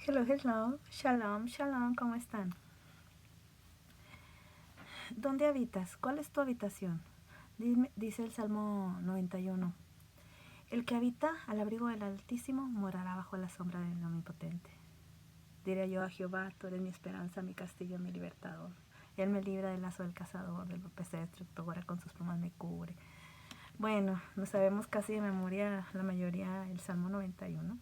Hello, hello, shalom, shalom, ¿cómo están? ¿Dónde habitas? ¿Cuál es tu habitación? Dice el Salmo 91. El que habita al abrigo del Altísimo morará bajo la sombra del Omnipotente. Diré yo a Jehová, tú eres mi esperanza, mi castillo, mi libertador. Él me libra del lazo del cazador, del pez destructor, con sus plumas me cubre. Bueno, no sabemos casi de memoria la mayoría el Salmo 91.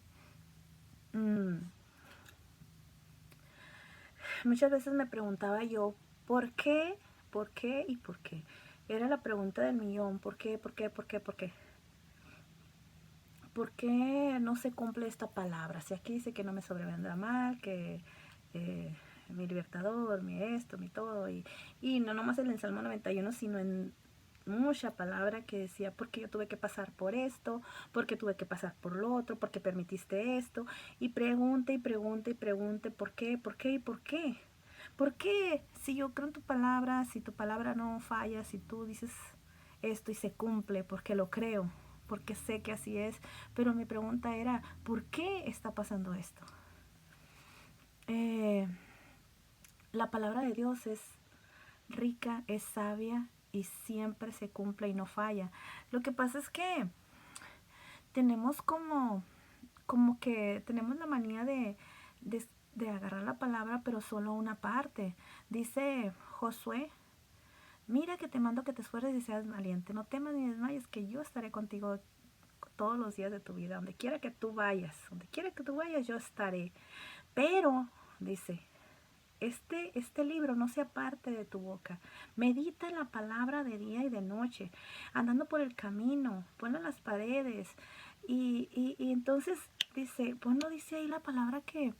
Muchas veces me preguntaba yo, ¿por qué? ¿Por qué? ¿Y por qué? Era la pregunta del millón, ¿por qué? ¿Por qué? ¿Por qué? ¿Por qué? ¿Por qué no se cumple esta palabra? Si aquí dice que no me sobrevendrá mal, que mi libertador, mi esto, mi todo, y no nomás en el Salmo 91, sino en mucha palabra que decía, porque yo tuve que pasar por esto, porque tuve que pasar por lo otro, porque permitiste esto, y pregunte y pregunte y pregunte, ¿por qué? ¿Por qué? ¿Y por qué? ¿Por qué? Si yo creo en tu palabra, si tu palabra no falla, si tú dices esto y se cumple, porque lo creo, porque sé que así es, pero mi pregunta era, ¿por qué está pasando esto? Eh, la palabra de Dios es rica, es sabia y siempre se cumple y no falla. Lo que pasa es que tenemos como que tenemos la manía de agarrar la palabra, pero solo una parte. Dice Josué, mira que te mando que te esfuerces y seas valiente. No temas ni desmayes, que yo estaré contigo todos los días de tu vida. Donde quiera que tú vayas, yo estaré. Pero, dice, este libro no se aparte de tu boca. Medita en la palabra de día y de noche, andando por el camino, ponlo en las paredes. Y entonces dice, pues no dice ahí la palabra que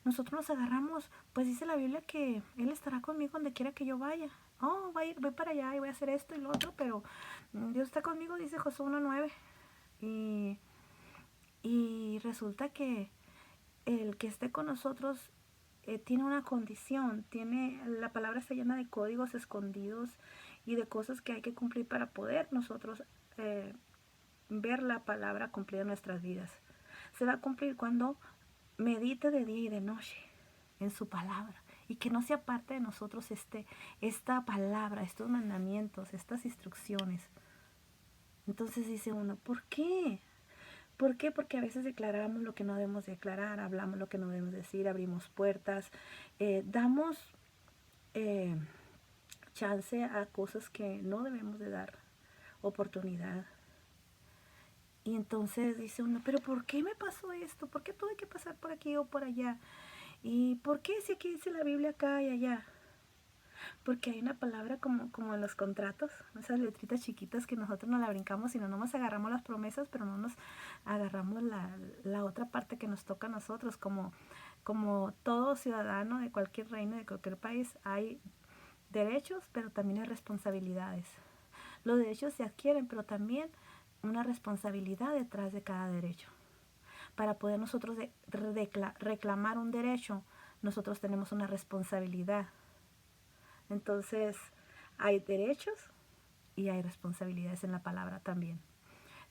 nosotros nos agarramos, pues dice la Biblia que Él estará conmigo donde quiera que yo vaya. Oh, voy para allá y voy a hacer esto y lo otro, pero Dios está conmigo, dice Josué 1:9. Y, y resulta que el que esté con nosotros tiene una condición, la palabra está llena de códigos escondidos y de cosas que hay que cumplir para poder nosotros eh, ver la palabra cumplida en nuestras vidas. Se va a cumplir cuando medite de día y de noche en su palabra y que no sea parte de nosotros esta palabra, estos mandamientos, estas instrucciones. Entonces dice uno, ¿por qué? ¿Por qué? Porque a veces declaramos lo que no debemos declarar, hablamos lo que no debemos decir, abrimos puertas, damos eh, chance a cosas que no debemos de dar oportunidad. Y entonces dice uno, pero ¿por qué me pasó esto? ¿Por qué tuve que pasar por aquí o por allá? ¿Y por qué si aquí dice la Biblia acá y allá? Porque hay una palabra como en los contratos, esas letritas chiquitas que nosotros no la brincamos, sino nomás agarramos las promesas, pero no nos agarramos la otra parte que nos toca a nosotros. Como todo ciudadano de cualquier reino, de cualquier país, hay derechos, pero también hay responsabilidades. Los derechos se adquieren, pero también una responsabilidad detrás de cada derecho. Para poder nosotros reclamar un derecho, nosotros tenemos una responsabilidad. Entonces, hay derechos y hay responsabilidades en la palabra también.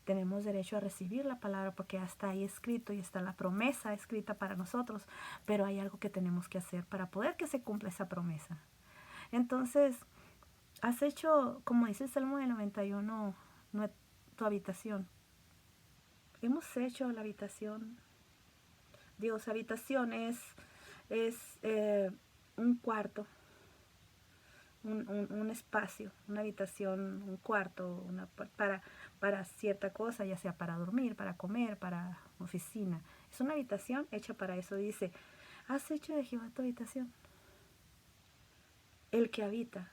Tenemos derecho a recibir la palabra porque ya está ahí escrito y está la promesa escrita para nosotros, pero hay algo que tenemos que hacer para poder que se cumpla esa promesa. Entonces, has hecho, como dice el Salmo del 91, tu habitación. Hemos hecho la habitación. Dios, habitación es un cuarto, un espacio, una habitación, un cuarto, para cierta cosa, ya sea para dormir, para comer, para oficina. Es una habitación hecha para eso. Dice, ¿has hecho de Jehová tu habitación? El que habita,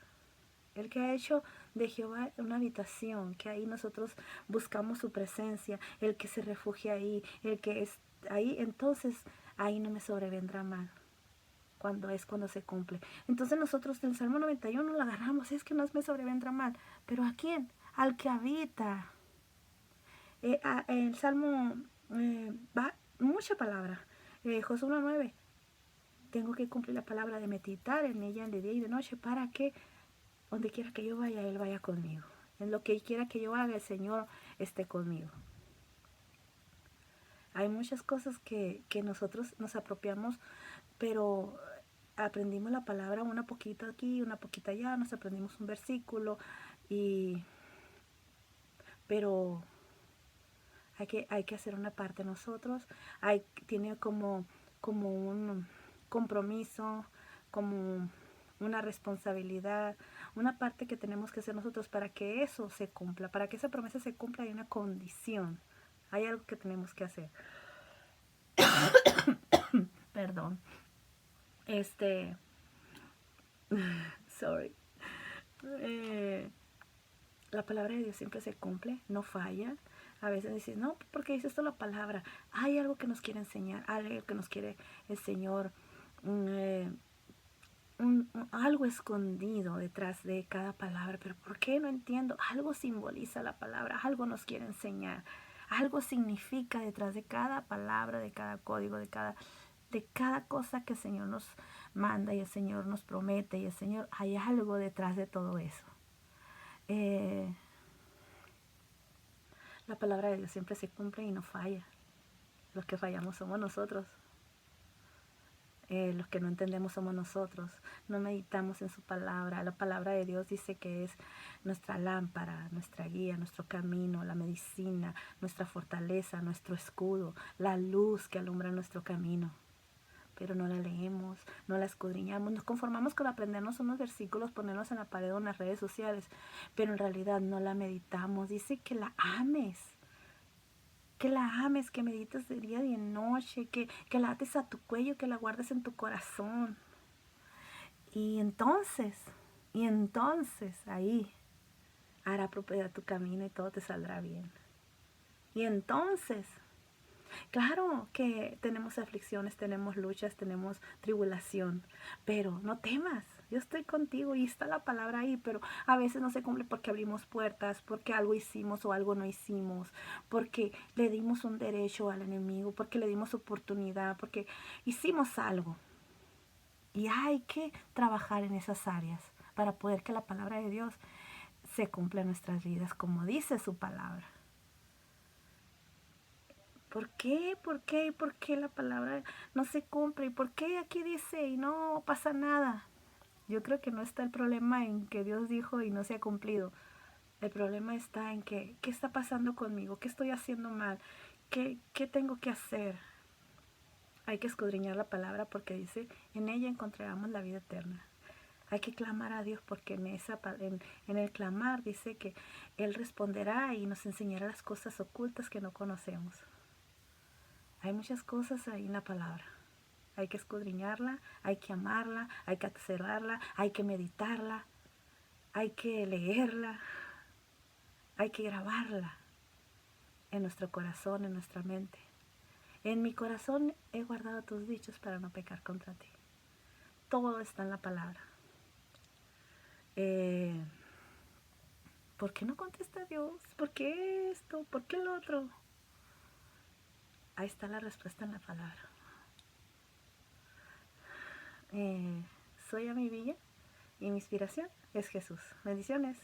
el que ha hecho de Jehová una habitación, que ahí nosotros buscamos su presencia, el que se refugia ahí, el que es ahí, entonces ahí no me sobrevendrá mal. Cuando se cumple. Entonces nosotros en el Salmo 91 lo agarramos, es que no me sobrevendrá mal. ¿Pero a quién? Al que habita. El Salmo va mucha palabra. Josué 1:9. Tengo que cumplir la palabra de meditar en ella de día y de noche para que donde quiera que yo vaya, Él vaya conmigo. En lo que quiera que yo haga, el Señor esté conmigo. Hay muchas cosas que nosotros nos apropiamos, pero aprendimos la palabra una poquita aquí, una poquita allá, nos aprendimos un versículo, pero hay que hacer una parte nosotros. Tiene como un compromiso, como una responsabilidad, una parte que tenemos que hacer nosotros para que eso se cumpla, para que esa promesa se cumpla. Hay una condición, hay algo que tenemos que hacer. Perdón. Sorry. La palabra de Dios siempre se cumple, no falla. A veces dices, no, ¿por qué dice esto la palabra? Hay algo que nos quiere enseñar, algo que nos quiere el Señor, algo escondido detrás de cada palabra. Pero ¿por qué? No entiendo. Algo simboliza la palabra, algo nos quiere enseñar, algo significa detrás de cada palabra, de cada código, de cada cosa que el Señor nos manda y el Señor nos promete, y el Señor, hay algo detrás de todo eso. La palabra de Dios siempre se cumple y no falla. Los que fallamos somos nosotros. Los que no entendemos somos nosotros. No meditamos en su palabra. La palabra de Dios dice que es nuestra lámpara, nuestra guía, nuestro camino, la medicina, nuestra fortaleza, nuestro escudo, la luz que alumbra nuestro camino. Pero no la leemos, no la escudriñamos, nos conformamos con aprendernos unos versículos, ponerlos en la pared o en las redes sociales, pero en realidad no la meditamos. Dice que la ames, que medites de día y de noche, que la ates a tu cuello, que la guardes en tu corazón. Y entonces ahí hará propiedad tu camino y todo te saldrá bien. Y entonces, claro que tenemos aflicciones, tenemos luchas, tenemos tribulación, pero no temas, yo estoy contigo y está la palabra ahí, pero a veces no se cumple porque abrimos puertas, porque algo hicimos o algo no hicimos, porque le dimos un derecho al enemigo, porque le dimos oportunidad, porque hicimos algo. Y hay que trabajar en esas áreas para poder que la palabra de Dios se cumpla en nuestras vidas como dice su palabra. ¿Por qué? ¿Por qué? ¿Por qué la palabra no se cumple? ¿Y por qué aquí dice y no pasa nada? Yo creo que no está el problema en que Dios dijo y no se ha cumplido. El problema está en que, ¿qué está pasando conmigo? ¿Qué estoy haciendo mal? ¿Qué tengo que hacer? Hay que escudriñar la palabra porque dice, en ella encontraremos la vida eterna. Hay que clamar a Dios porque en el clamar dice que Él responderá y nos enseñará las cosas ocultas que no conocemos. Hay muchas cosas ahí en la palabra. Hay que escudriñarla, hay que amarla, hay que atesorarla, hay que meditarla, hay que leerla, hay que grabarla en nuestro corazón, en nuestra mente. En mi corazón he guardado tus dichos para no pecar contra ti. Todo está en la palabra. ¿Por qué no contesta Dios? ¿Por qué esto? ¿Por qué lo otro? Ahí está la respuesta en la palabra. Soy Amy Villa y mi inspiración es Jesús. Bendiciones.